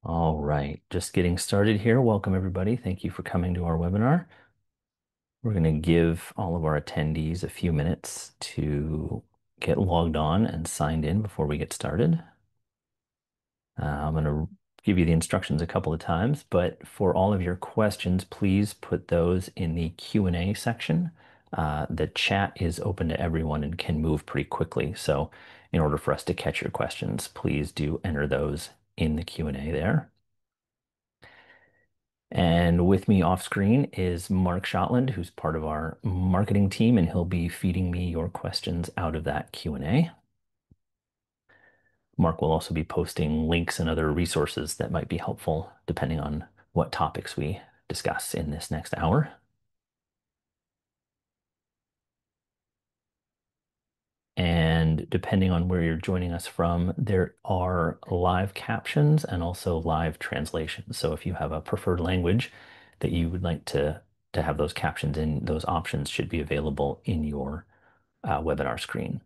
All right, just getting started here. Welcome, everybody. Thank you for coming to our webinar. We're going to give all of our attendees a few minutes to get logged on and signed in before we get started. I'm going to give you the instructions a couple of times, but for all of your questions, please put those in the Q&A section. The chat is open to everyone and can move pretty quickly. So in order for us to catch your questions, please do enter those in the Q&A there. And with me off screen is Mark Shotland, who's part of our marketing team, and he'll be feeding me your questions out of that Q&A. Mark will also be posting links and other resources that might be helpful depending on what topics we discuss in this next hour. And depending on where you're joining us from, there are live captions and also live translations. So if you have a preferred language that you would like to have those captions in, those options should be available in your webinar screen.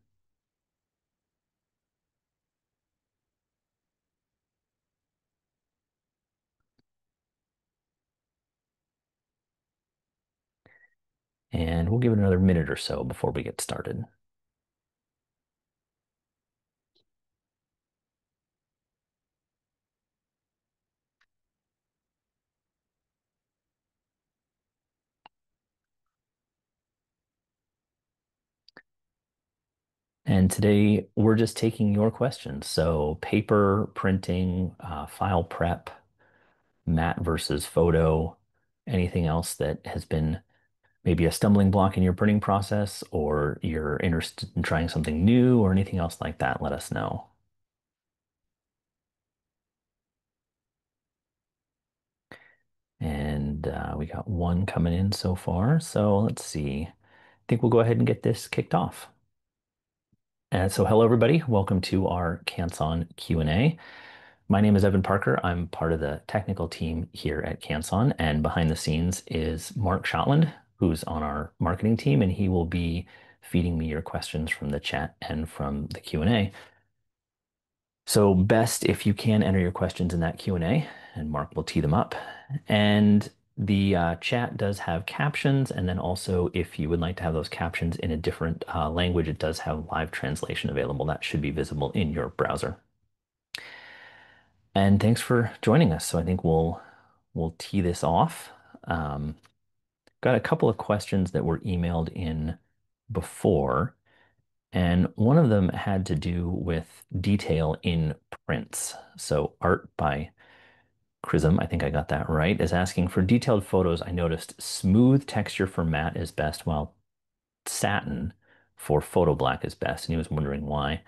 And we'll give it another minute or so before we get started. And today we're just taking your questions. So paper, printing, file prep, matte versus photo, anything else that has been maybe a stumbling block in your printing process, or you're interested in trying something new or anything else like that, let us know. And we got one coming in so far. So let's see. I think we'll go ahead and get this kicked off. And so hello, everybody. Welcome to our Canson Q&A. My name is Evan Parker. I'm part of the technical team here at Canson, and behind the scenes is Mark Shotland, who's on our marketing team, and he will be feeding me your questions from the chat and from the Q&A. So best if you can enter your questions in that Q&A, and Mark will tee them up. And the chat does have captions, and then also if you would like to have those captions in a different language, it does have live translation available. That should be visible in your browser. And thanks for joining us. So I think we'll tee this off. Um, got a couple of questions that were emailed in before, and one of them had to do with detail in prints. So Art by Chrism, I think I got that right, is asking for detailed photos. I noticed smooth texture for matte is best, while satin for photo black is best, and he was wondering why.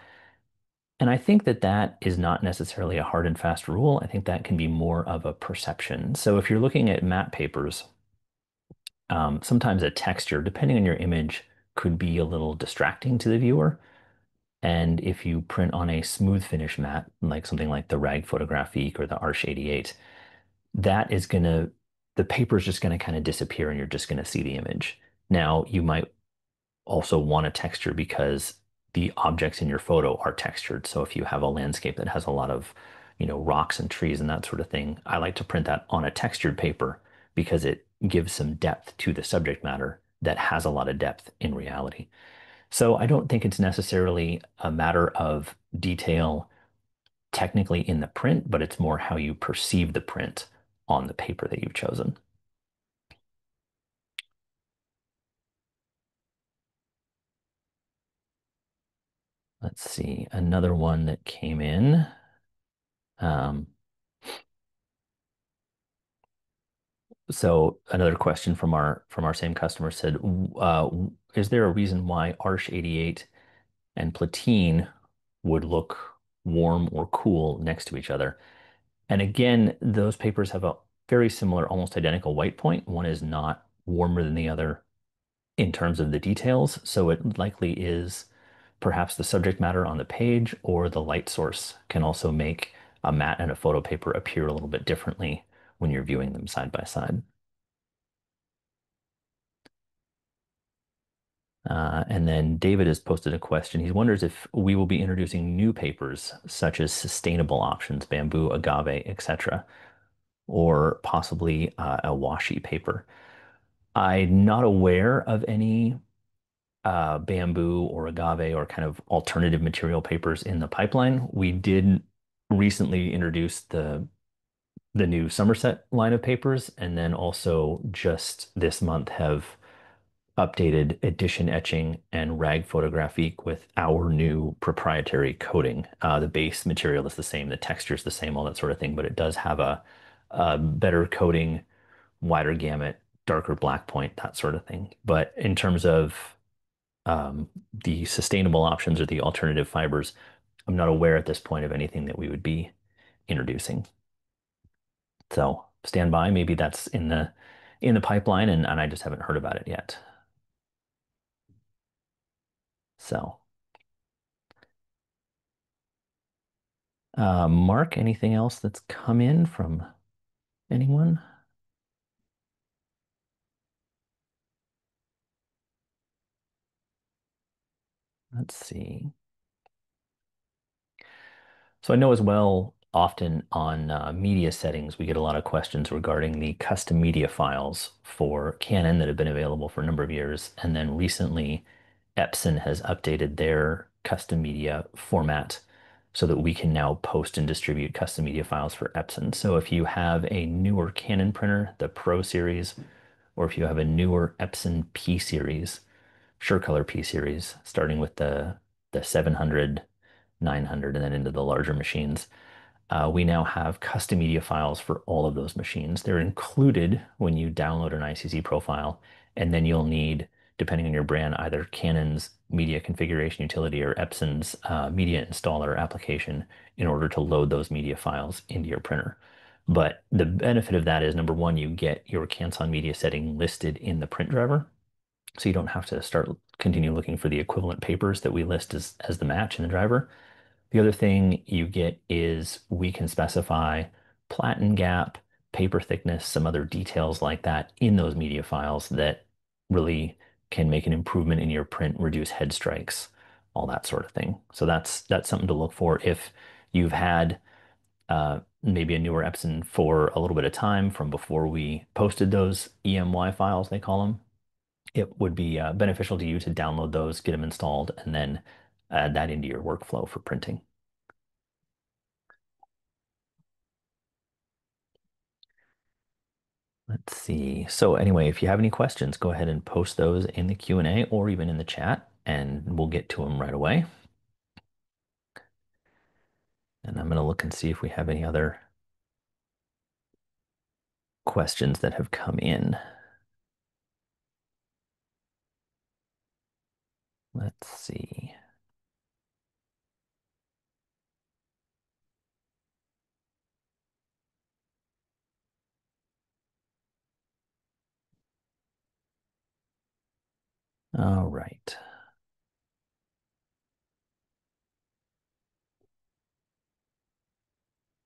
And I think that that is not necessarily a hard and fast rule. I think that can be more of a perception. So if you're looking at matte papers, sometimes a texture, depending on your image, could be a little distracting to the viewer. And if you print on a smooth finish matte, like something like the Rag Photographique or the Arch 88, that is the paper is just gonna kind of disappear and you're just gonna see the image. Now, you might also want a texture because the objects in your photo are textured. So if you have a landscape that has a lot of, rocks and trees and that sort of thing, I like to print that on a textured paper because it gives some depth to the subject matter that has a lot of depth in reality. So I don't think it's necessarily a matter of detail technically in the print, but it's more how you perceive the print on the paper that you've chosen. Let's see, another one that came in. Um, So another question from our same customer said, is there a reason why Arch 88 and Platine would look warm or cool next to each other? And again, those papers have a very similar, almost identical white point. One is not warmer than the other in terms of the details, so it likely is perhaps the subject matter on the page or the light source can also make a matte and a photo paper appear a little bit differently when you're viewing them side by side. And then David has posted a question. He wonders if we will be introducing new papers such as sustainable options, bamboo, agave, etc., or possibly a washi paper. I'm not aware of any bamboo or agave or kind of alternative material papers in the pipeline. We did recently introduce the new Somerset line of papers, and then also just this month have updated edition etching and rag photographique with our new proprietary coating. The base material is the same, the texture is the same, all that sort of thing, but it does have a better coating, wider gamut, darker black point, that sort of thing. But in terms of the sustainable options or the alternative fibers, I'm not aware at this point of anything that we would be introducing. So stand by. Maybe that's in the pipeline and I just haven't heard about it yet. So Mark, anything else that's come in from anyone? Let's see. So I know as well, often on media settings, we get a lot of questions regarding the custom media files for Canon that have been available for a number of years. And then recently, Epson has updated their custom media format so that we can now post and distribute custom media files for Epson. So if you have a newer Canon printer, the Pro series, or if you have a newer Epson P series, SureColor P series, starting with the 700, 900, and then into the larger machines. We now have custom media files for all of those machines. They're included when you download an ICC profile, and then you'll need, depending on your brand, either Canon's media configuration utility or Epson's media installer application in order to load those media files into your printer. But the benefit of that is number one, you get your Canson media setting listed in the print driver. So you don't have to continue looking for the equivalent papers that we list as the match in the driver. The other thing you get is we can specify platen gap, paper thickness, some other details like that in those media files that really can make an improvement in your print, reduce head strikes, all that sort of thing. So that's something to look for if you've had maybe a newer Epson for a little bit of time from before we posted those EMY files, they call them. It would be beneficial to you to download those, get them installed, and then add that into your workflow for printing. Let's see. So anyway, if you have any questions, go ahead and post those in the Q&A or even in the chat, and we'll get to them right away. And I'm going to look and see if we have any other questions that have come in. Let's see. All right.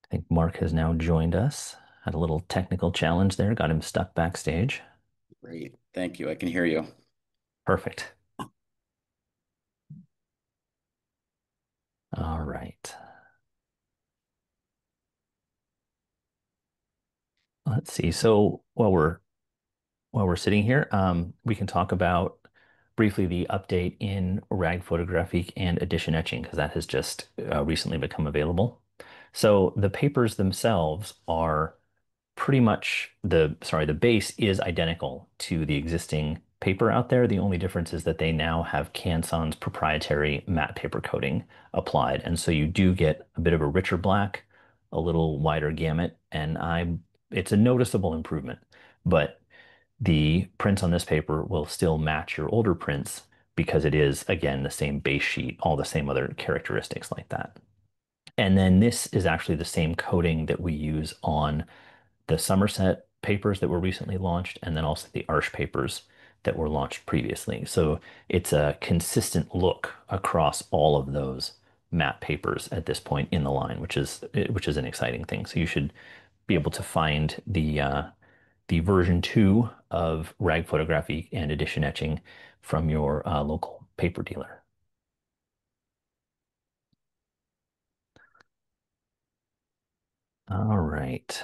I think Mark has now joined us. Had a little technical challenge there, got him stuck backstage. Great. Thank you. I can hear you. Perfect. All right. Let's see. So while we're sitting here, we can talk about briefly the update in rag photographic and edition etching because that has just recently become available. So the papers themselves are pretty much the base is identical to the existing paper out there. The only difference is that they now have Canson's proprietary matte paper coating applied. And so you do get a bit of a richer black, a little wider gamut, and it's a noticeable improvement. But the prints on this paper will still match your older prints because it is, again, the same base sheet, all the same other characteristics like that. And then this is actually the same coating that we use on the Somerset papers that were recently launched, and then also the Arch papers that were launched previously. So it's a consistent look across all of those matte papers at this point in the line, which is an exciting thing. So you should be able to find the version 2 of rag photography and edition etching from your local paper dealer. All right.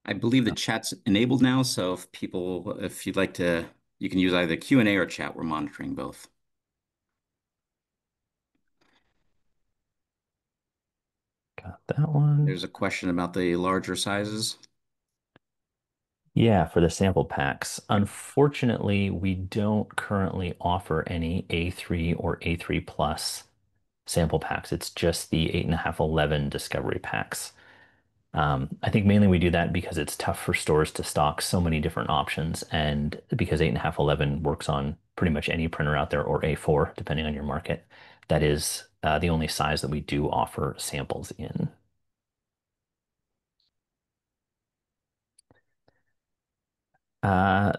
I believe the chat's enabled now, so if you'd like to, you can use either Q&A or chat. We're monitoring both. Got that one. There's a question about the larger sizes. Yeah, for the sample packs. Unfortunately, we don't currently offer any A3 or A3 plus sample packs. It's just the 8.5, 11 discovery packs. I think mainly we do that because it's tough for stores to stock so many different options, and because 8.5, 11 works on pretty much any printer out there, or A4, depending on your market. That is the only size that we do offer samples in.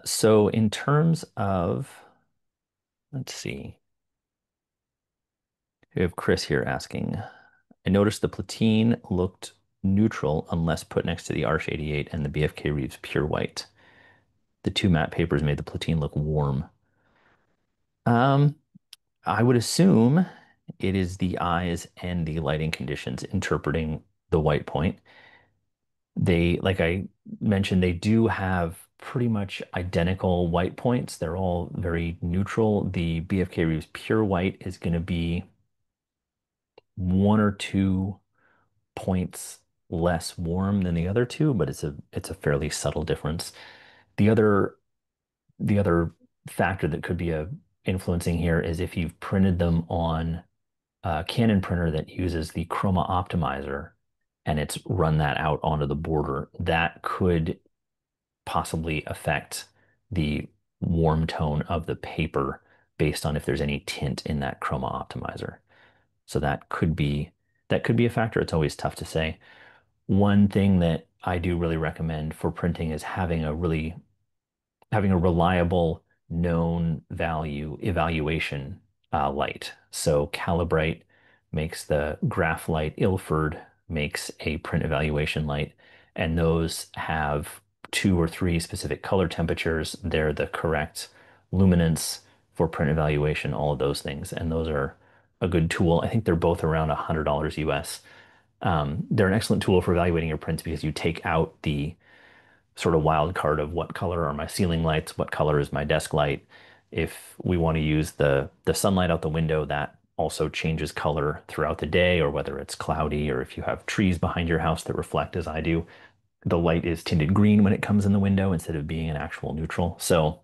So in terms of, let's see, we have Chris here asking, I noticed the Platine looked neutral unless put next to the Arch 88 and the BFK Reeves Pure White. The two matte papers made the Platine look warm. Um, I would assume it is the eyes and the lighting conditions interpreting the white point. They, like I mentioned, they do have pretty much identical white points. They're all very neutral. The BFK Reeves Pure White is going to be 1 or 2 points less warm than the other two, but it's a fairly subtle difference. The other the other factor that could be influencing here is if you've printed them on a Canon printer that uses the chroma optimizer and it's run that out onto the border, that could possibly affect the warm tone of the paper based on if there's any tint in that chroma optimizer. So that could be a factor. It's always tough to say. One thing that I do really recommend for printing is having a reliable known value evaluation light. So Calibrite makes the graph light, Ilford makes a print evaluation light, and those have 2 or 3 specific color temperatures. They're the correct luminance for print evaluation, all of those things. And those are a good tool. I think they're both around $100 US. They're an excellent tool for evaluating your prints because you take out the sort of wild card of what color are my ceiling lights, what color is my desk light. If we want to use the sunlight out the window, that also changes color throughout the day, or whether it's cloudy, or if you have trees behind your house that reflect as I do, the light is tinted green when it comes in the window instead of being an actual neutral. So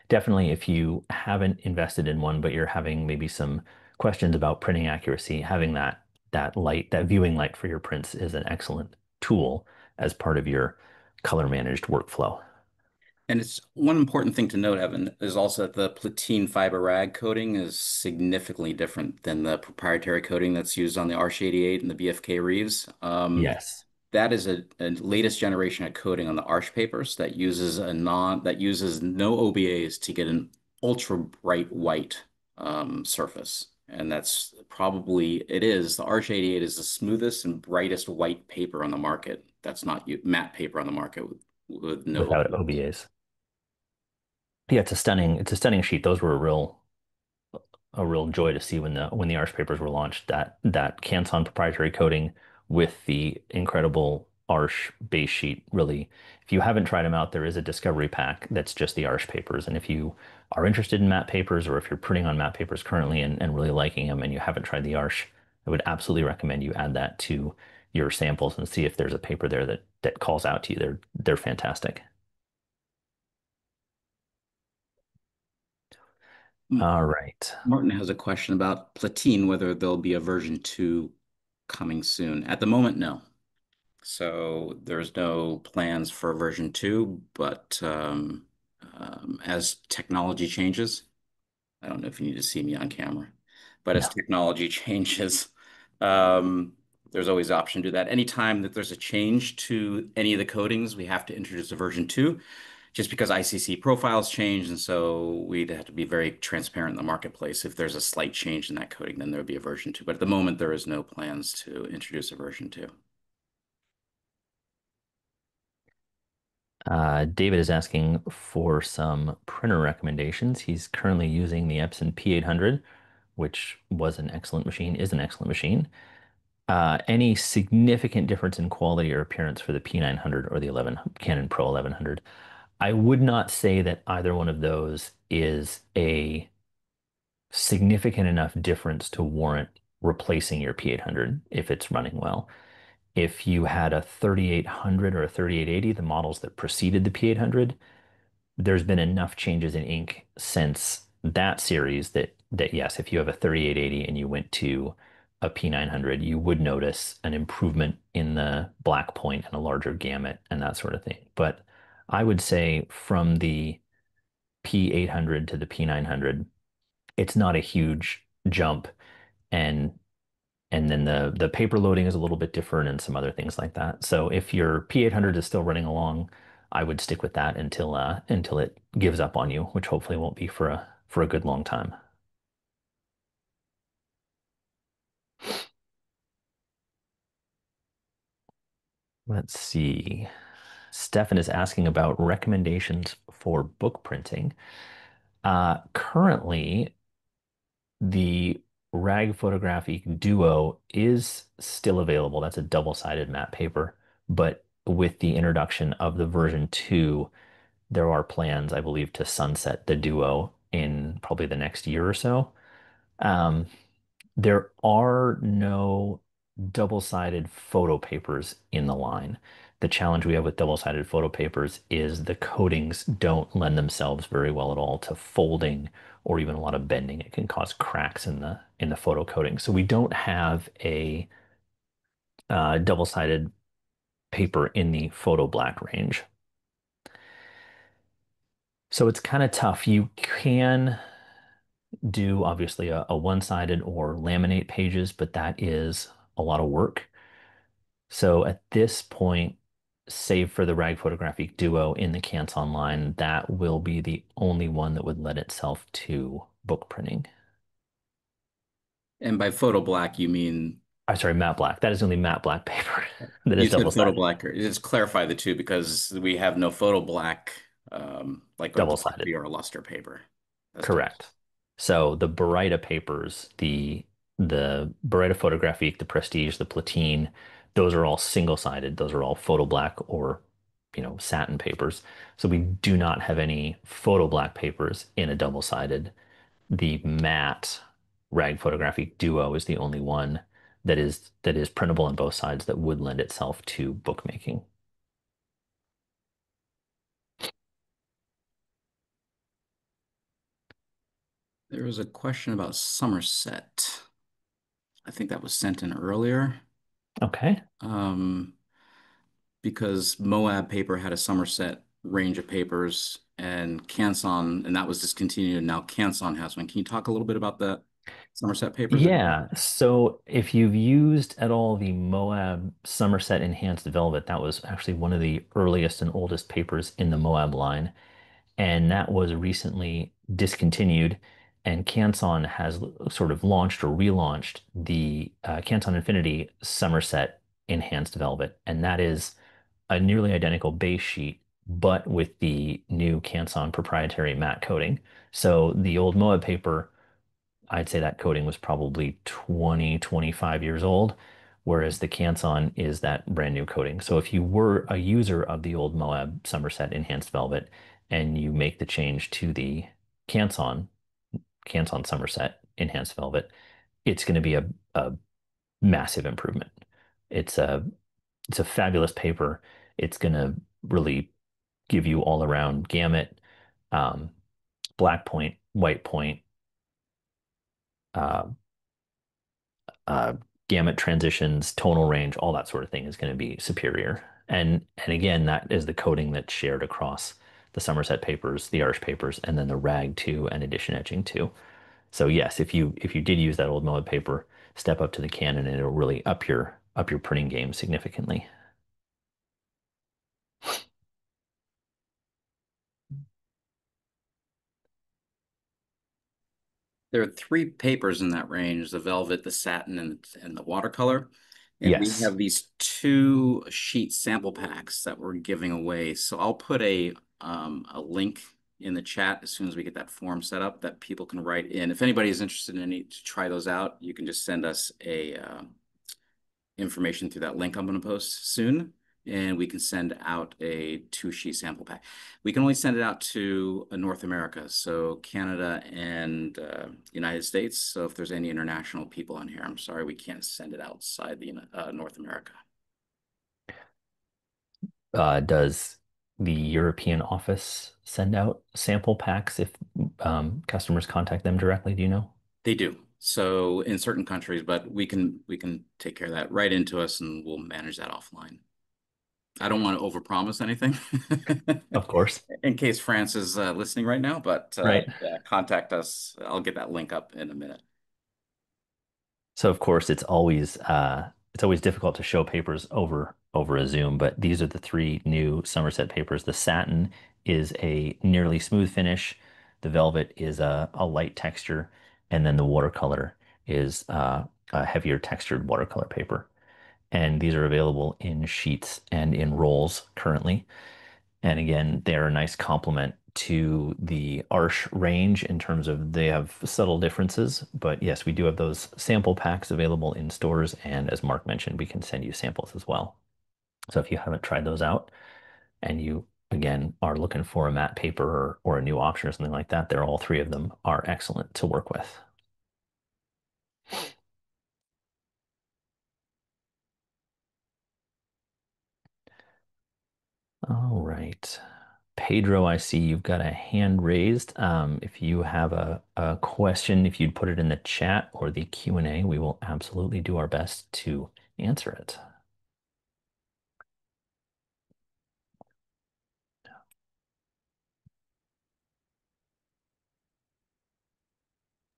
definitely, if you haven't invested in one, but you're having maybe some questions about printing accuracy, having that light, that viewing light for your prints is an excellent tool as part of your color managed workflow. And it's one important thing to note, Evan, is also that the Platine fiber rag coating is significantly different than the proprietary coating that's used on the Arch 88 and the BFK Reeves. Yes. That is a latest generation of coating on the Arch papers that uses no OBAs to get an ultra bright white surface. And that's probably it is. The Arch 88 is the smoothest and brightest white paper on the market. That's not matte paper on the market with no Without OBAs. OBAs. Yeah, it's a stunning sheet. Those were a real joy to see when the Arch papers were launched. That Canson proprietary coating with the incredible Arch base sheet. Really, if you haven't tried them out, there is a discovery pack that's just the Arch papers. And if you are interested in matte papers, or if you're printing on matte papers currently and really liking them, and you haven't tried the Arch, I would absolutely recommend you add that to your samples and see if there's a paper there that calls out to you. They're fantastic. All right. Martin has a question about Platine, whether there'll be a version 2 coming soon. At the moment, no. So there's no plans for version 2, but as technology changes, I don't know if you need to see me on camera, but as No. technology changes, um, there's always option to do that. Anytime that there's a change to any of the codings, we have to introduce a version 2 just because ICC profiles change. And so we'd have to be very transparent in the marketplace. If there's a slight change in that coding, then there would be a version 2. But at the moment, there is no plans to introduce a version 2. David is asking for some printer recommendations. He's currently using the Epson P800, which was an excellent machine, is an excellent machine. Any significant difference in quality or appearance for the P900 or the 11 Canon Pro 1100? I would not say that either one of those is a significant enough difference to warrant replacing your P800 if it's running well. If you had a 3800 or a 3880, the models that preceded the P800, there's been enough changes in ink since that series that yes, if you have a 3880 and you went to a P900, you would notice an improvement in the black point and a larger gamut and that sort of thing. But I would say from the P800 to the P900, it's not a huge jump, and then the paper loading is a little bit different and some other things like that. So if your P800 is still running along, I would stick with that until it gives up on you, which hopefully won't be for a good long time. Let's see. Stefan is asking about recommendations for book printing. Currently, the Rag Photographic Duo is still available. That's a double-sided matte paper, but with the introduction of the version 2, there are plans, I believe, to sunset the Duo in probably the next year or so. Um, there are no double-sided photo papers in the line. The challenge we have with double-sided photo papers is the coatings don't lend themselves very well at all to folding or even a lot of bending. It can cause cracks in the photo coating. So we don't have a double-sided paper in the photo black range. So it's kind of tough. You can do obviously a one-sided or laminate pages, but that is a lot of work. So at this point, save for the Rag Photographic Duo in the Canson line, that will be the only one that would lend itself to book printing. And by photo black, you mean I'm sorry, matte black. That is only matte black paper that is you said photo double-sided. black. Just clarify the two because we have no photo black, like a Double-sided. glossy or a luster paper. That's double. Correct. So the Baryta papers, the Baryta Photographique, the Prestige, the Platine, those are all single-sided. Those are all photo black or, satin papers. So we do not have any photo black papers in a double-sided. The matte Rag Photographic Duo is the only one that is printable on both sides that would lend itself to bookmaking. There was a question about Somerset. I think that was sent in earlier. Okay. Um, because Moab paper had a Somerset range of papers and Canson, and that was discontinued. And now Canson has one. Can you talk a little bit about the Somerset papers again? Yeah, so if you've used at all the Moab Somerset Enhanced Velvet, that was actually one of the earliest and oldest papers in the Moab line, and that was recently discontinued. And Canson has sort of launched or relaunched the Canson Infinity Somerset Enhanced Velvet, and that is a nearly identical base sheet, but with the new Canson proprietary matte coating. So the old Moab paper, I'd say that coating was probably 20, 25 years old, whereas the Canson is that brand new coating. So if you were a user of the old Moab Somerset Enhanced Velvet and you make the change to the Canson, Canson Somerset Enhanced Velvet, it's going to be a massive improvement. It's a it's a fabulous paper. It's going to really give you all around gamut, um, black point, white point, uh, uh, gamut transitions, tonal range, all that sort of thing is going to be superior. And again, that is the coding that's shared across the Somerset papers, the Arch papers, and then the Rag 2 and edition etching 2. So yes, if you did use that old Moab paper, step up to the Canon and it'll really up your printing game significantly. There are three papers in that range, the velvet, the satin, and the watercolor. And we Yes. have these two sheet sample packs that we're giving away. So I'll put a link in the chat as soon as we get that form set up that people can write in. If anybody is interested in any to try those out, you can just send us a information through that link I'm going to post soon, and we can send out a two-sheet sample pack. We can only send it out to North America, so Canada and United States. So if there's any international people on here, I'm sorry we can't send it outside the North America. Does the European office send out sample packs if customers contact them directly? Do you know? They do. So in certain countries, but we can take care of that right into us, and we'll manage that offline. I don't want to overpromise anything Of course. in case France is listening right now, but Right. yeah, contact us. I'll get that link up in a minute. So of course it's always difficult to show papers over a Zoom, but these are the three new Somerset papers. The satin is a nearly smooth finish, the velvet is a light texture, and then the watercolor is a heavier textured watercolor paper. And these are available in sheets and in rolls currently. And again, they're a nice complement to the Arch range in terms of they have subtle differences. But yes, we do have those sample packs available in stores. And as Mark mentioned, we can send you samples as well. So if you haven't tried those out and you, again, are looking for a matte paper or a new option or something like that, they're all three of them are excellent to work with. All right. Pedro, I see you've got a hand raised. If you have a question, if you'd put it in the chat or the Q&A, we will absolutely do our best to answer it.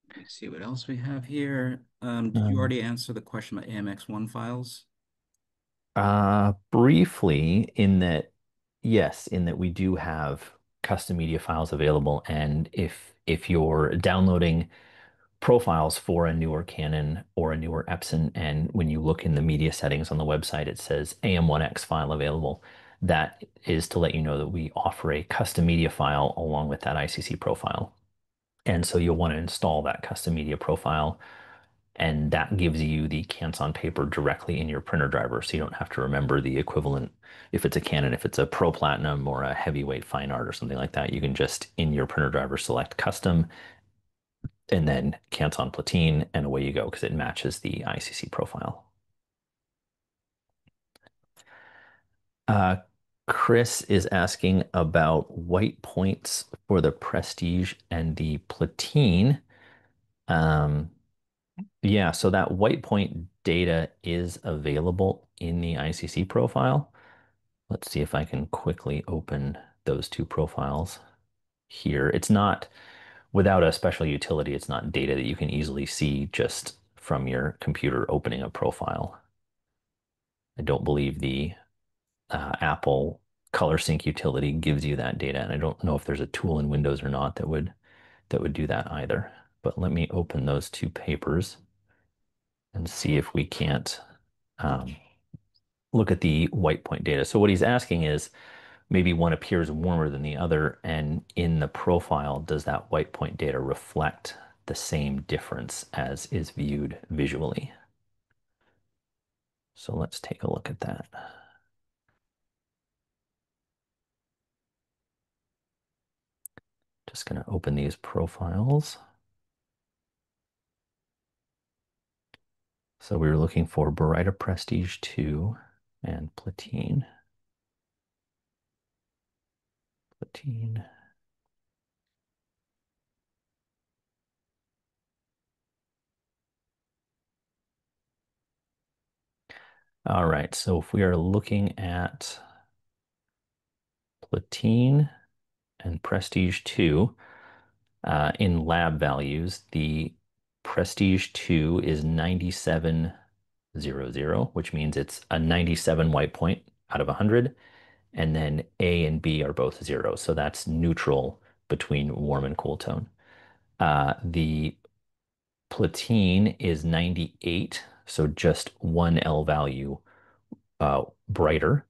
Let me see what else we have here. Did you Um, already answer the question about AMX1 files? Briefly, in that, yes, in that we do have custom media files available, and if you're downloading profiles for a newer Canon or a newer Epson, and when you look in the media settings on the website, it says AM1X file available. That is to let you know that we offer a custom media file along with that ICC profile. And so you'll want to install that custom media profile, and that gives you the Canson paper directly in your printer driver. So you don't have to remember the equivalent if it's a Canon, if it's a Pro Platinum or a heavyweight fine art or something like that. You can just in your printer driver select custom and then Canson Platine, and away you go because it matches the ICC profile. Uh, Chris is asking about white points for the Prestige and the Platine. Um, yeah, so that white point data is available in the ICC profile. Let's see if I can quickly open those two profiles here. It's not without a special utility, it's not data that you can easily see just from your computer opening a profile. I don't believe the Apple Color Sync utility gives you that data, and I don't know if there's a tool in Windows or not that would do that either. But let me open those two papers and see if we can't um, look at the white point data. So what he's asking is maybe one appears warmer than the other, and in the profile, does that white point data reflect the same difference as is viewed visually? So let's take a look at that. Just going to open these profiles. So we were looking for Barita Prestige 2 and Platine. Platine. All right, so if we are looking at Platine and Prestige 2 in lab values, the Prestige 2 is 9700, which means it's a 97 white point out of 100. And then A and B are both 0. So that's neutral between warm and cool tone. The Platine is 98, so just one L value brighter,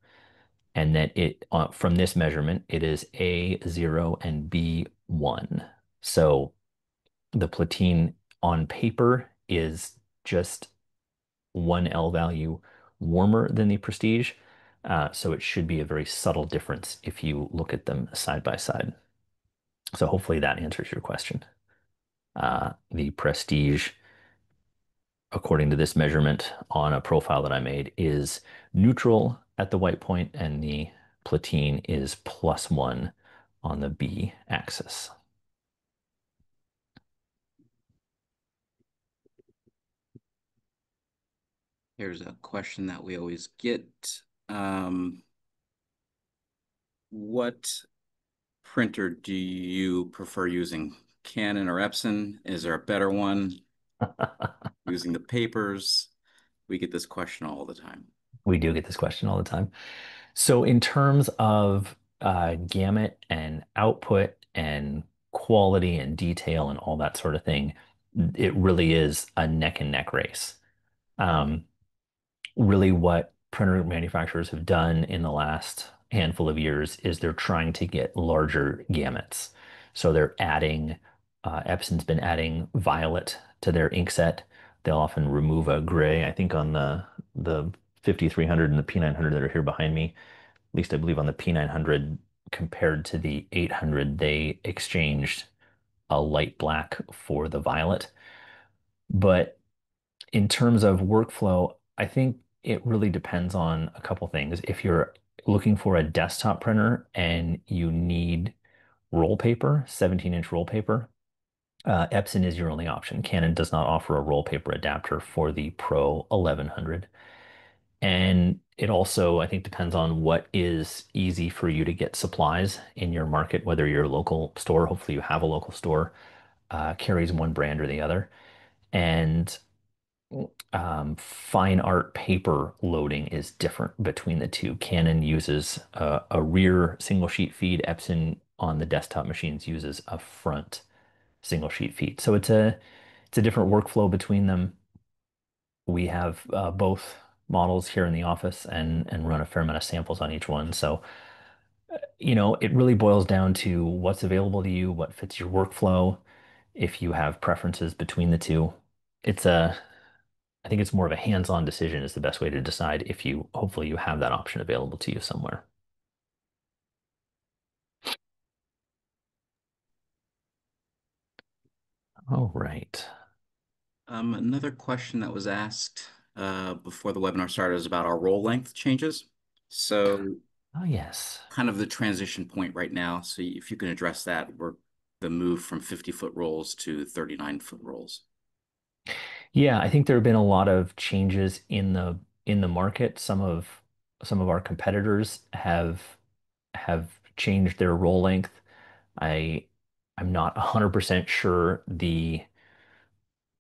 and that it from this measurement it is A0 and B1. So the Platine on paper is just one L value warmer than the Prestige. So it should be a very subtle difference if you look at them side by side. So hopefully that answers your question. The Prestige, according to this measurement on a profile that I made, is neutral at the white point, and the Platine is +1 on the B axis. Here's a question that we always get. Um, what printer do you prefer using? Canon or Epson? Is there a better one? Using the papers? We get this question all the time. We do get this question all the time. So in terms of gamut and output and quality and detail and all that sort of thing, it really is a neck and neck race. Um, Really what printer manufacturers have done in the last handful of years is they're trying to get larger gamuts. So they're adding, Epson's been adding violet to their ink set. They'll often remove a gray. I think on the 5300 and the P900 that are here behind me, at least I believe on the P900 compared to the 800, they exchanged a light black for the violet. But in terms of workflow, I think it really depends on a couple things. If you're looking for a desktop printer and you need roll paper, 17-inch roll paper, Epson is your only option. Canon does not offer a roll paper adapter for the Pro 1100. And it also, I think, depends on what is easy for you to get supplies in your market, whether your local store, hopefully you have a local store, carries one brand or the other. And fine art paper loading is different between the two. Canon uses a rear single sheet feed. Epson on the desktop machines uses a front single sheet feed. So it's a different workflow between them. We have both models here in the office and run a fair amount of samples on each one. So, it really boils down to what's available to you, what fits your workflow. If you have preferences between the two, it's a I think it's more of a hands-on decision is the best way to decide if you hopefully you have that option available to you somewhere. All right. Another question that was asked before the webinar started is about our roll length changes. So Oh, yes. kind of the transition point right now. So if you can address that, we're the move from 50-foot rolls to 39-foot rolls. Yeah, I think there have been a lot of changes in the market. Some of our competitors have changed their roll length. I I'm not 100% sure the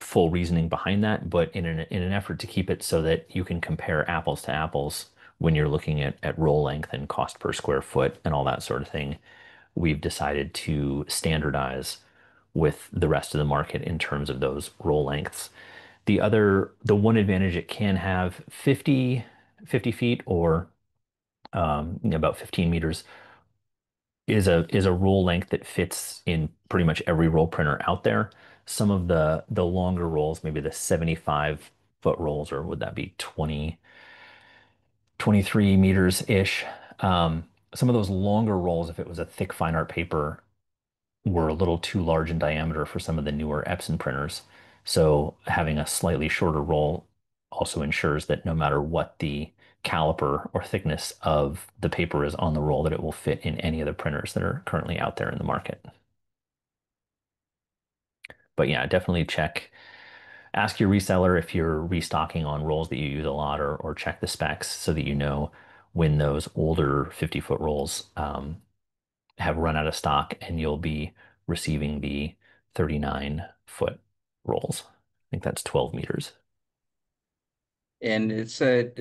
full reasoning behind that, but in an effort to keep it so that you can compare apples to apples when you're looking at roll length and cost per square foot and all that sort of thing, we've decided to standardize with the rest of the market in terms of those roll lengths. The one advantage it can have 50 feet or about 15 meters is a roll length that fits in pretty much every roll printer out there. Some of the longer rolls, maybe the 75-foot rolls, or would that be 23 meters ish? Some of those longer rolls, if it was a thick fine art paper, were a little too large in diameter for some of the newer Epson printers. So having a slightly shorter roll also ensures that no matter what the caliper or thickness of the paper is on the roll, that it will fit in any of the printers that are currently out there in the market. But yeah, definitely ask your reseller if you're restocking on rolls that you use a lot, or check the specs so that you know when those older 50-foot rolls have run out of stock and you'll be receiving the 39-foot rolls. I think that's 12 meters. And it's a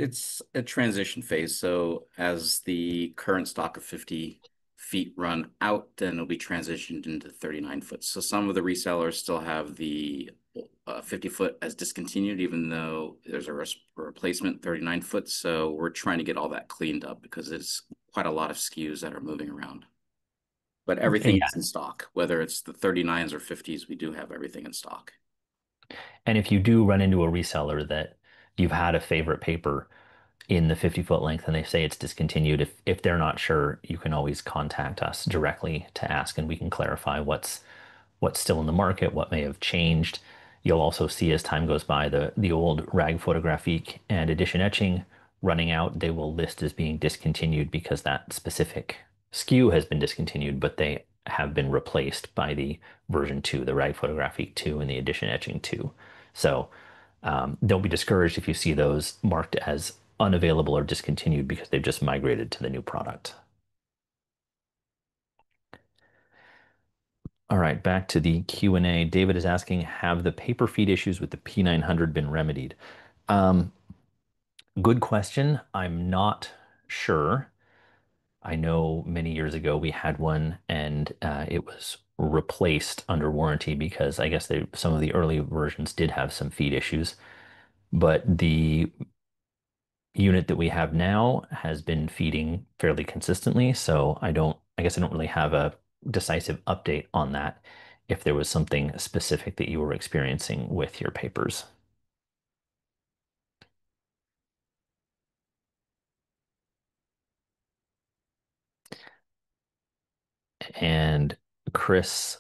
transition phase. So as the current stock of 50 feet run out, then it'll be transitioned into 39 foot. So some of the resellers still have the 50 foot as discontinued, even though there's a replacement 39 foot. So we're trying to get all that cleaned up because it's quite a lot of SKUs that are moving around. But everything Yeah. is in stock, whether it's the 39s or 50s, we do have everything in stock. And if you do run into a reseller that you've had a favorite paper in the 50-foot length and they say it's discontinued, if they're not sure, you can always contact us directly to ask and we can clarify what's still in the market, what may have changed. You'll also see as time goes by the old rag photographique and edition etching running out. They will list as being discontinued because that specific SKU has been discontinued, but they have been replaced by the version 2, the rag photographique 2 and the edition etching 2. So don't be discouraged if you see those marked as unavailable or discontinued because they've just migrated to the new product. All right, back to the Q&A. David is asking, have the paper feed issues with the P900 been remedied? Um, Good question. I'm not sure. I know many years ago we had one and it was replaced under warranty because I guess some of the early versions did have some feed issues. But the unit that we have now has been feeding fairly consistently. So I guess I don't really have a decisive update on that if there was something specific that you were experiencing with your papers. And Chris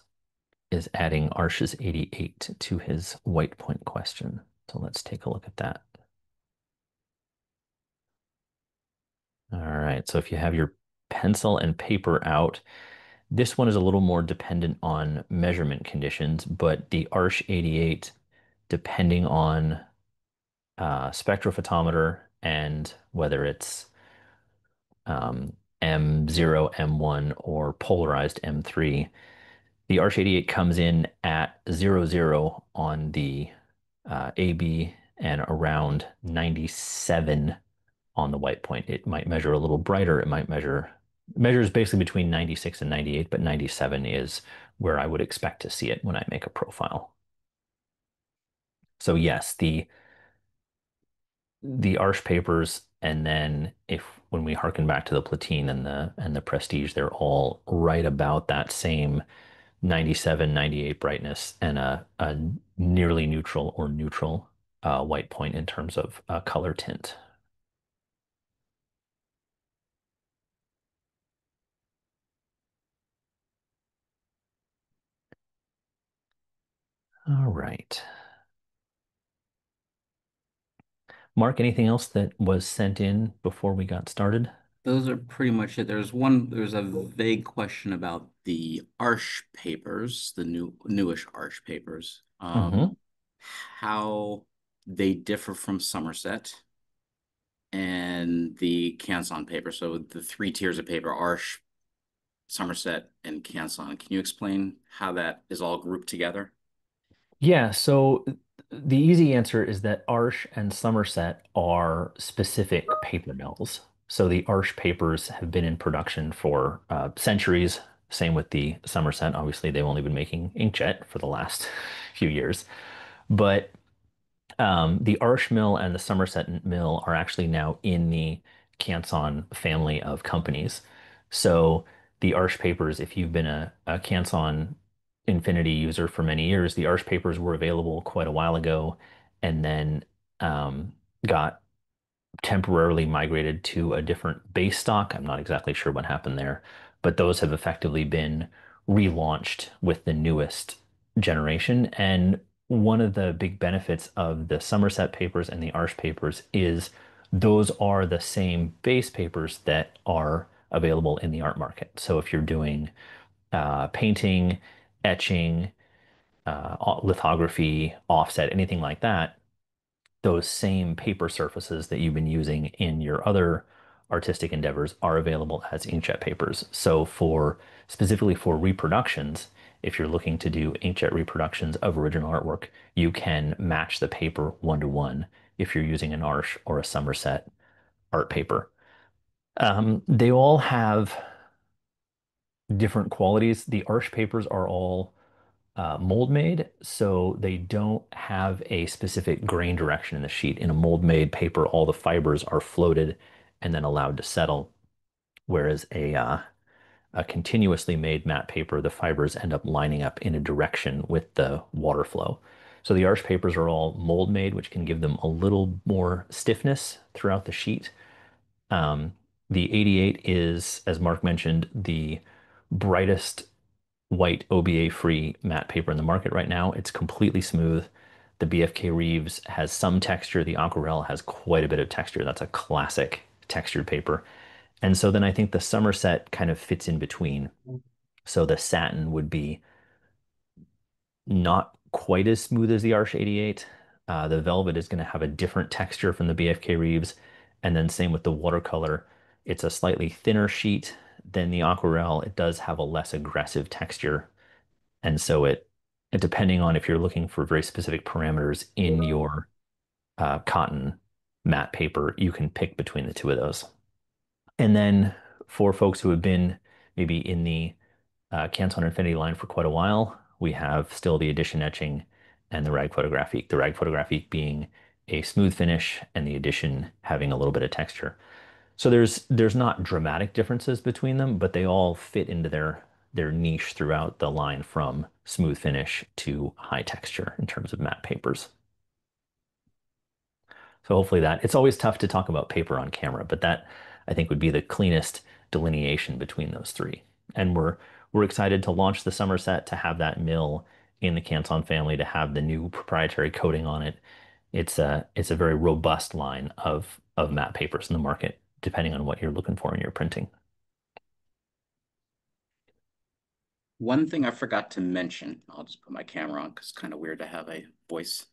is adding Arsh's 88 to his white point question. So let's take a look at that. All right. So if you have your pencil and paper out, this one is a little more dependent on measurement conditions, but the Arch 88, depending on spectrophotometer and whether it's M0, M1, or polarized M3, the Arch 88 comes in at 00 on the AB and around 97 on the white point. It might measure a little brighter. It might measures basically between 96 and 98, but 97 is where I would expect to see it when I make a profile. So yes, the Arch papers, and then if when we harken back to the Platine and the Prestige, they're all right about that same 97, 98 brightness and a nearly neutral or neutral white point in terms of color tint. All right. Mark, anything else that was sent in before we got started? Those are pretty much it. There's a vague question about the Arch papers, the newish Arch papers, Hmm. how they differ from Somerset and the Canson paper. So the three tiers of paper, Arch, Somerset, and Canson. Can you explain how that is all grouped together? Yeah, so the easy answer is that Arch and Somerset are specific paper mills. So the Arch papers have been in production for centuries. Same with the Somerset. Obviously, they've only been making inkjet for the last few years. But the Arch mill and the Somerset mill are actually now in the Canson family of companies. So the Arch papers, if you've been a Canson Infinity user for many years, the Arch papers were available quite a while ago and then um, got temporarily migrated to a different base stock. I'm not exactly sure what happened there, but those have effectively been relaunched with the newest generation. And one of the big benefits of the Somerset papers and the Arch papers is those are the same base papers that are available in the art market. So if you're doing painting, etching, lithography, offset, anything like that, those same paper surfaces that you've been using in your other artistic endeavors are available as inkjet papers. So specifically for reproductions, if you're looking to do inkjet reproductions of original artwork, you can match the paper one to one if you're using an Arch or a Somerset art paper. They all have different qualities. The Arch papers are all mold made, so they don't have a specific grain direction in the sheet. In a mold made paper, all the fibers are floated and then allowed to settle, whereas a continuously made matte paper, the fibers end up lining up in a direction with the water flow. So the arch papers are all mold made, which can give them a little more stiffness throughout the sheet. Um, the 88 is, as Mark mentioned, the brightest white OBA-free matte paper in the market right now. It's completely smooth. The BFK Reeves has some texture. The Aquarelle has quite a bit of texture. That's a classic textured paper. And so then I think the Somerset kind of fits in between. So the satin would be not quite as smooth as the Arch 88. The velvet is going to have a different texture from the BFK Reeves. And then same with the watercolor. It's a slightly thinner sheet than the Aquarelle. It does have a less aggressive texture. And so depending on if you're looking for very specific parameters in your cotton matte paper, you can pick between the two of those. And then for folks who have been maybe in the Canson Infinity line for quite a while, we have still the edition etching and the rag photographique. The rag photographique being a smooth finish and the edition having a little bit of texture. So there's not dramatic differences between them, but they all fit into their niche throughout the line from smooth finish to high texture in terms of matte papers. So hopefully that it's always tough to talk about paper on camera, but that I think would be the cleanest delineation between those three. And we're excited to launch the Somerset, to have that mill in the Canson family, to have the new proprietary coating on it. It's a very robust line of matte papers in the market, depending on what you're looking for in your printing. One thing I forgot to mention, I'll just put my camera on because it's kind of weird to have a voice.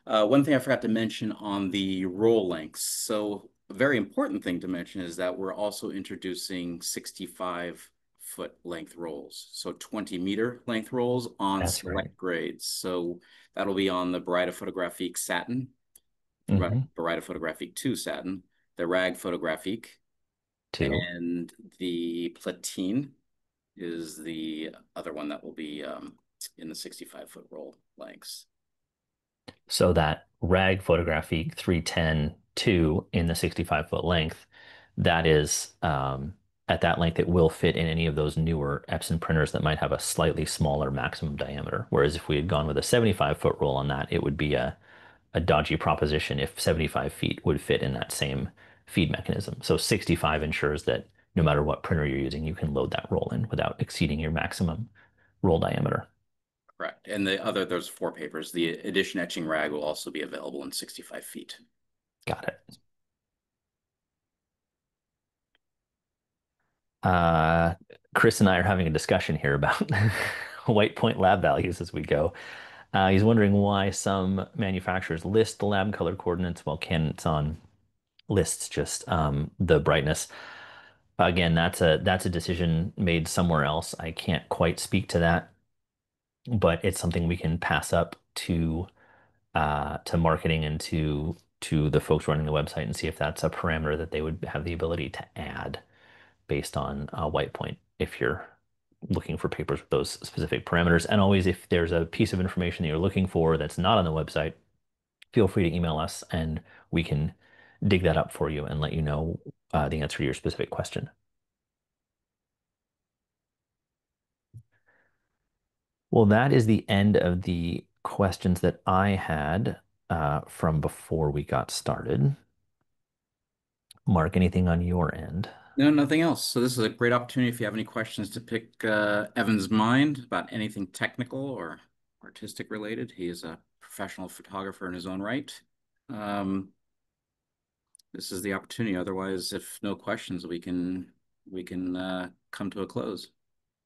One thing I forgot to mention on the roll lengths. So a very important thing to mention is that we're also introducing 65-foot length rolls. So 20-meter length rolls on That's right. select grades. So that'll be on the Barita Photographique Satin, Hmm. Barita Photographique 2 Satin, the Rag Photographique, Two. and the Platine is the other one that will be in the 65-foot roll lengths. So that rag photography 310 2 in the 65-foot length, that is at that length, it will fit in any of those newer Epson printers that might have a slightly smaller maximum diameter. Whereas if we had gone with a 75-foot roll on that, it would be a dodgy proposition if 75 feet would fit in that same feed mechanism. So 65 ensures that no matter what printer you're using, you can load that roll in without exceeding your maximum roll diameter. Correct. And there's four papers. The edition etching rag will also be available in 65 feet. Got it. Uh, Chris and I are having a discussion here about white point lab values as we go. He's wondering why some manufacturers list the lab color coordinates while Canson lists just the brightness. Again, that's a decision made somewhere else. I can't quite speak to that, but it's something we can pass up to marketing and to the folks running the website and see if that's a parameter that they would have the ability to add based on white point if you're looking for papers with those specific parameters. And always, if there's a piece of information that you're looking for that's not on the website, feel free to email us and we can dig that up for you and let you know the answer to your specific question. Well, that is the end of the questions that I had from before we got started. Mark, anything on your end? No, nothing else. So this is a great opportunity if you have any questions to pick Evan's mind about anything technical or artistic related. He is a professional photographer in his own right. Um, this is the opportunity. Otherwise, if no questions, we can come to a close.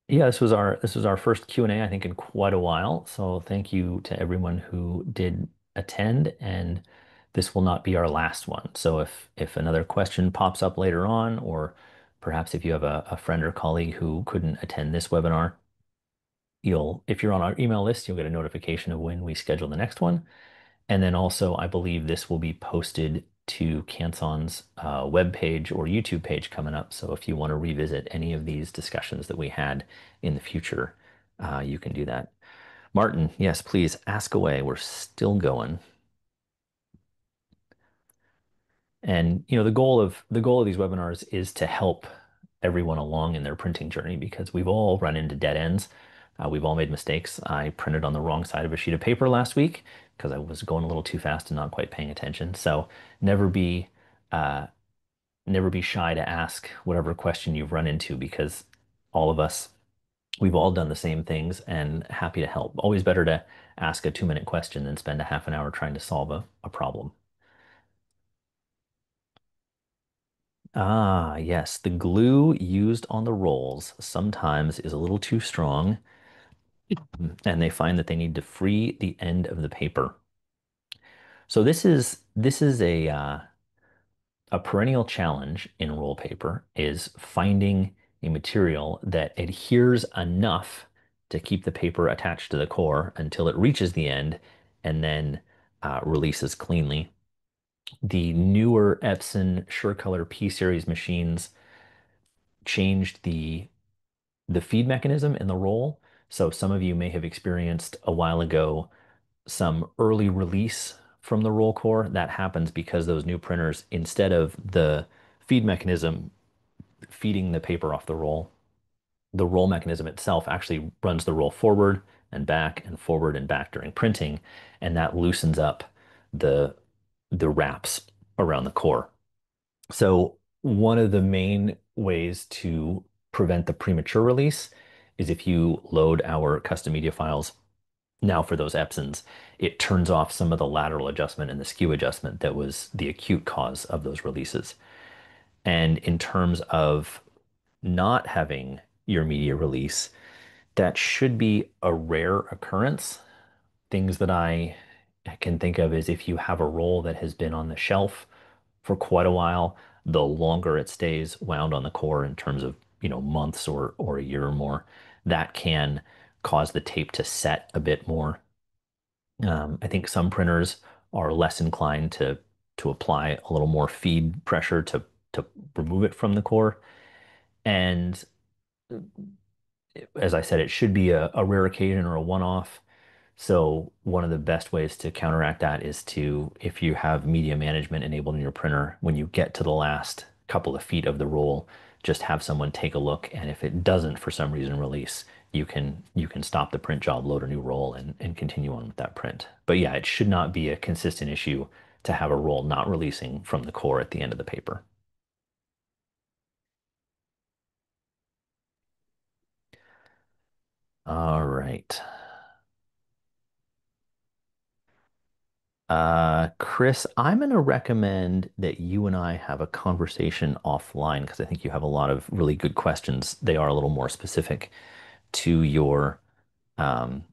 Yeah, this was our first Q&A, I think, in quite a while. So thank you to everyone who did attend, and this will not be our last one. So if another question pops up later on, or perhaps if you have a friend or colleague who couldn't attend this webinar, if you're on our email list, you'll get a notification of when we schedule the next one. And then also, I believe this will be posted to Canson's webpage or YouTube page coming up. So if you want to revisit any of these discussions that we had in the future, you can do that. Martin, yes, please ask away. We're still going. And the goal of these webinars is to help everyone along in their printing journey because we've all run into dead ends. We've all made mistakes. I printed on the wrong side of a sheet of paper last week because I was going a little too fast and not quite paying attention. So never be uh, never be shy to ask whatever question you've run into because all of us, we've all done the same things and happy to help. Always better to ask a 2-minute question than spend a half an hour trying to solve a problem. Ah, yes, the glue used on the rolls sometimes is a little too strong, and they find that they need to free the end of the paper. So this is a perennial challenge in roll paper is finding a material that adheres enough to keep the paper attached to the core until it reaches the end and then releases cleanly. The newer Epson SureColor P series machines changed the feed mechanism in the roll. So some of you may have experienced a while ago some early release from the roll core. That happens because those new printers, instead of the feed mechanism feeding the paper off the roll mechanism itself actually runs the roll forward and back and forward and back during printing, and that loosens up the the wraps around the core. So one of the main ways to prevent the premature release is if you load our custom media files now for those Epsons, it turns off some of the lateral adjustment and the skew adjustment that was the acute cause of those releases. And in terms of not having your media release, that should be a rare occurrence. Things that I can think of is if you have a roll that has been on the shelf for quite a while, the longer it stays wound on the core in terms of, months or a year or more, that can cause the tape to set a bit more. I think some printers are less inclined to apply a little more feed pressure to remove it from the core. And as I said, it should be a rare occasion or a one-off. So one of the best ways to counteract that is to, if you have media management enabled in your printer, when you get to the last couple of feet of the roll, just have someone take a look. And if it doesn't for some reason release, you can stop the print job, load a new roll, and continue on with that print. But yeah, it should not be a consistent issue to have a roll not releasing from the core at the end of the paper. All right. Chris, I'm going to recommend that you and I have a conversation offline because I think you have a lot of really good questions. They are a little more specific to um,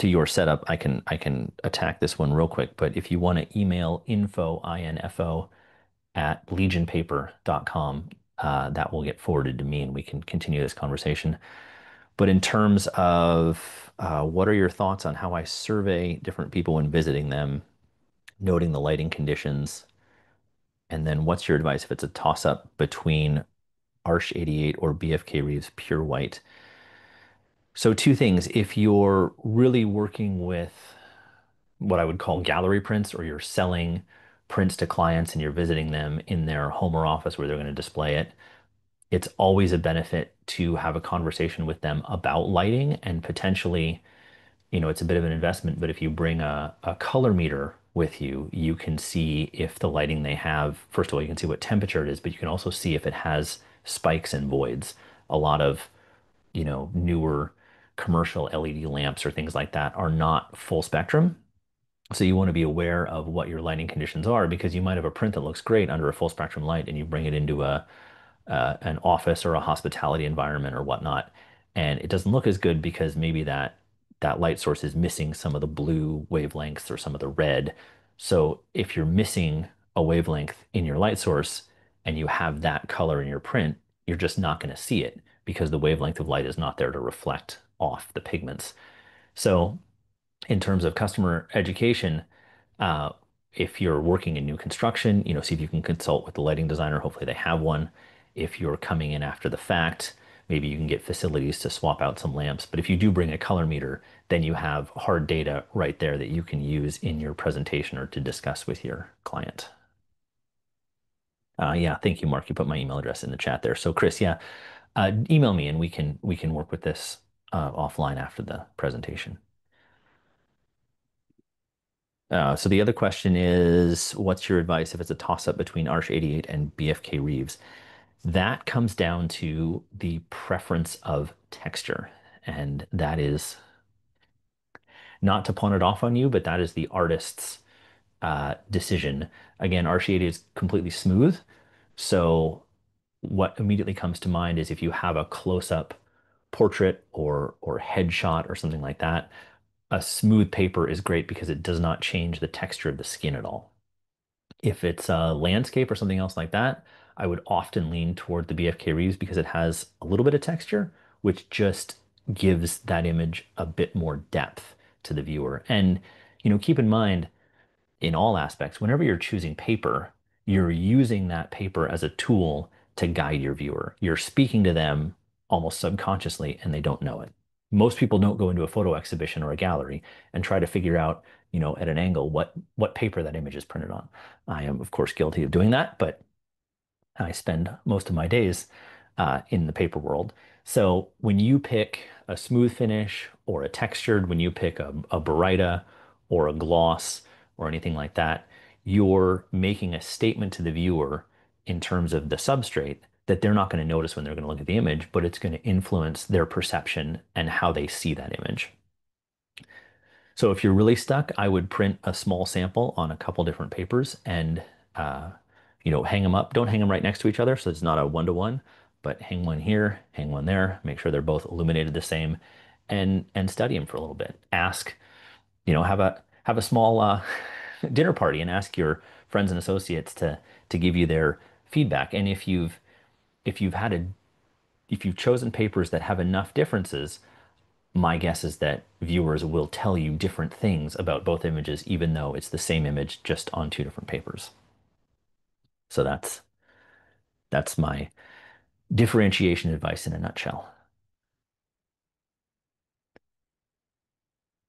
your setup. I can attack this one real quick, but if you want to email info at legionpaper.com, that will get forwarded to me and we can continue this conversation. But in terms of what are your thoughts on how I survey different people when visiting them, noting the lighting conditions, and then what's your advice if it's a toss-up between Arch 88 or BFK Reeves Pure White? So two things. If you're really working with what I would call gallery prints, or you're selling prints to clients and you're visiting them in their home or office where they're going to display it, it's always a benefit to have a conversation with them about lighting and potentially, it's a bit of an investment, but if you bring a color meter with you, you can see if the lighting they have, first of all, you can see what temperature it is, but you can also see if it has spikes and voids. A lot of, newer commercial LED lamps or things like that are not full spectrum. So you want to be aware of what your lighting conditions are because you might have a print that looks great under a full spectrum light and you bring it into an office or a hospitality environment or whatnot, and it doesn't look as good because maybe that light source is missing some of the blue wavelengths or some of the red. So if you're missing a wavelength in your light source and you have that color in your print, you're just not going to see it because the wavelength of light is not there to reflect off the pigments. So in terms of customer education, uh, if you're working in new construction, see if you can consult with the lighting designer. Hopefully they have one. If you're coming in after the fact, maybe you can get facilities to swap out some lamps. But if you do bring a color meter, then you have hard data right there that you can use in your presentation or to discuss with your client. Yeah, thank you, Mark. You put my email address in the chat there. So Chris, yeah, email me and we can work with this offline after the presentation. So the other question is, what's your advice if it's a toss-up between Arch 88 and BFK Reeves? That comes down to the preference of texture, and that is not to pawn it off on you, but that is the artist's decision. Again, Arch 88 is completely smooth, so what immediately comes to mind is if you have a close-up portrait or headshot or something like that, a smooth paper is great because it does not change the texture of the skin at all. If it's a landscape or something else like that, I would often lean toward the BFK Reeves because it has a little bit of texture, which just gives that image a bit more depth to the viewer. And, keep in mind, in all aspects, whenever you're choosing paper, you're using that paper as a tool to guide your viewer. You're speaking to them almost subconsciously and they don't know it. Most people don't go into a photo exhibition or a gallery and try to figure out, at an angle what paper that image is printed on. I am, of course, guilty of doing that, but I spend most of my days in the paper world. So when you pick a smooth finish or a textured, when you pick a Barita or a gloss or anything like that, you're making a statement to the viewer in terms of the substrate that they're not going to notice when they're going to look at the image, but it's going to influence their perception and how they see that image. So if you're really stuck, I would print a small sample on a couple different papers and uh, hang them up. Don't hang them right next to each other, so it's not a one-to-one, but hang one here, hang one there, make sure they're both illuminated the same, and study them for a little bit. Ask, have a small dinner party and ask your friends and associates to give you their feedback. And if you've chosen papers that have enough differences, my guess is that viewers will tell you different things about both images, even though it's the same image just on two different papers. So that's my differentiation advice in a nutshell.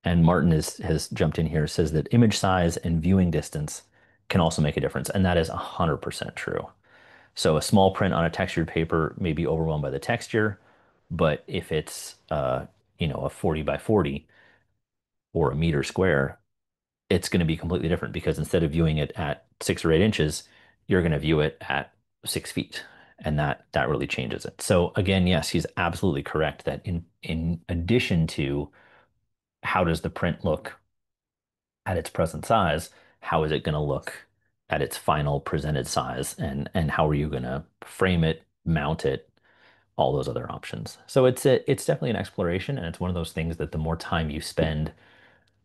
And Martin has jumped in here, says that image size and viewing distance can also make a difference, and that is 100% true. So a small print on a textured paper may be overwhelmed by the texture, but if it's a 40 by 40 or a meter square, it's going to be completely different because instead of viewing it at 6 or 8 inches, you're going to view it at 6 feet. And that really changes it. So again, yes, he's absolutely correct that in addition to how does the print look at its present size, how is it going to look at its final presented size, and how are you going to frame it, mount it, all those other options. So it's definitely an exploration, and it's one of those things that the more time you spend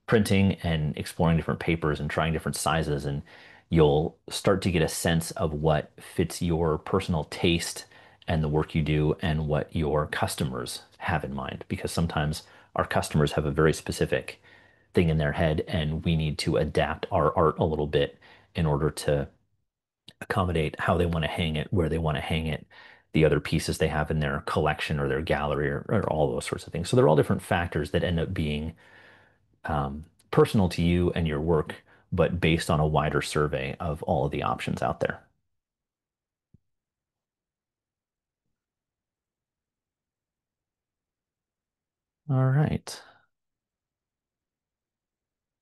printing and exploring different papers and trying different sizes, and you'll start to get a sense of what fits your personal taste and the work you do and what your customers have in mind. Because sometimes our customers have a very specific thing in their head, and we need to adapt our art a little bit in order to accommodate how they want to hang it, where they want to hang it, the other pieces they have in their collection or their gallery or all those sorts of things. So they're all different factors that end up being personal to you and your work, but based on a wider survey of all of the options out there. All right.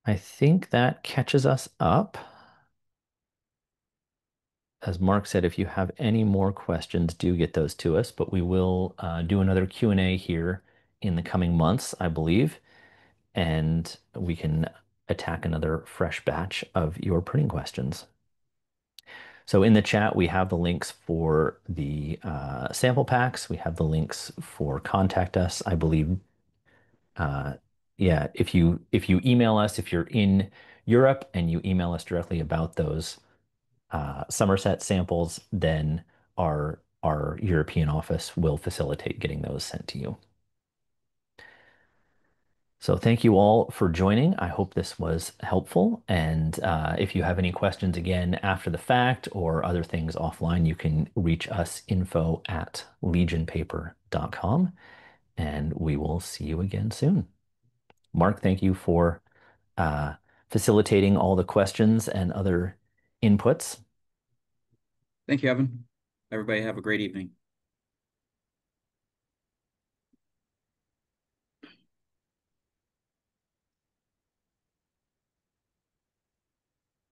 I think that catches us up. As Mark said, if you have any more questions, do get those to us, but we will do another Q&A here in the coming months, I believe, and we can attack another fresh batch of your printing questions. So in the chat, we have the links for the sample packs. We have the links for contact us. I believe, uh, yeah, if you email us, if you're in Europe and you email us directly about those Somerset samples, then our European office will facilitate getting those sent to you. So thank you all for joining. I hope this was helpful. And if you have any questions again after the fact or other things offline, you can reach us info@legionpaper.com, and we will see you again soon. Mark, thank you for uh, facilitating all the questions and other inputs. Thank you, Evan. Everybody have a great evening.